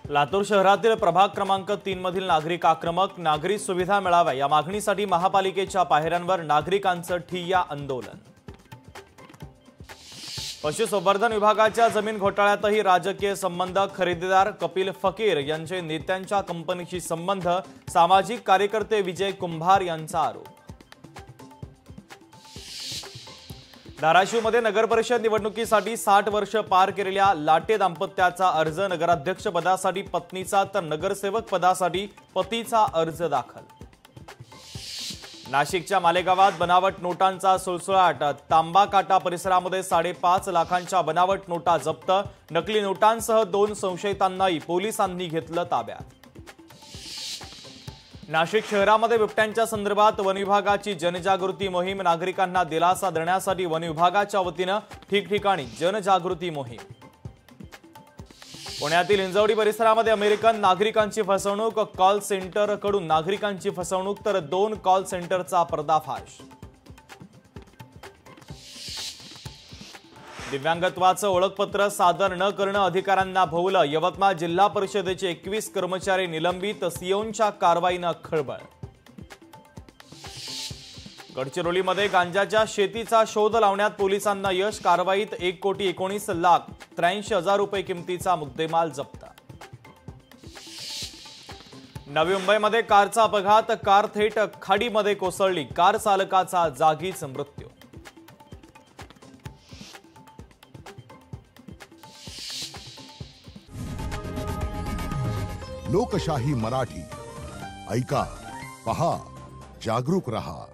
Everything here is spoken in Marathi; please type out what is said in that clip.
लातूर शहरातील प्रभाग क्रमांक 3 मधील नागरिक आक्रमक नागरी सुविधा मिळाव्या या मागणीसाठी महापालिकेच्या पायऱ्यांवर नागरिकांचं ठिय्या आंदोलन। पशुसंवर्धन विभागाच्या जमीन घोटाळ्यातही राजकीय संबंध, खरेदीदार कपिल फकीर यांचे नेत्यांच्या कंपनीशी संबंध, सामाजिक कार्यकर्ते विजय कुंभार यांचा आरोप। धाराशिवमध्ये नगरपरिषद निवडणुकीसाठी 60 वर्ष पार केलेल्या लाटे दाम्पत्याचा अर्ज, नगराध्यक्षपदासाठी पत्नीचा तर नगरसेवक पदासाठी पतीचा अर्ज दाखल। नाशिकच्या मालेगावात बनावट नोटांचा सुळसुळाट, तांबा काटा परिसरामध्ये 5.5 लाखांच्या बनावट नोटा जप्त, नकली नोटांसह 2 संशयितांनाही पोलिसांनी घेतलं ताब्यात। नाशिक शहरामध्ये बिबट्यांच्या संदर्भात वन विभागाची जनजागृती मोहीम, नागरिकांना दिलासा देण्यासाठी वन विभागाच्या वतीने ठिकठिकाणी जनजागृती मोहीम। पुण्यातील हिंजवडी परिसरामध्ये अमेरिकन नागरिकांची फसवणूक, कॉल सेंटरकडून नागरिकांची फसवणूक तर 2 कॉल सेंटरचा पर्दाफाश। दिव्यांगत्वाचं ओळखपत्र सादर न करणं अधिकाऱ्यांना भोवलं, यवतमाळ जिल्हा परिषदेचे 21 कर्मचारी निलंबित, सीओंच्या कारवाईनं खळबळ। गडचिरोलीमध्ये गांजाच्या शेतीचा शोध लावण्यात पोलिसांना यश, कारवाईत 1,19,83,000 रुपये किमतीचा मुद्देमाल जप्त। नवी मुंबईमध्ये कारचा अपघात, कार थेट खाडीमध्ये कोसळली, कार चालकाचा जागीच मृत्यू। लोकशाही मराठी ऐका, पहा, जागरूक रहा।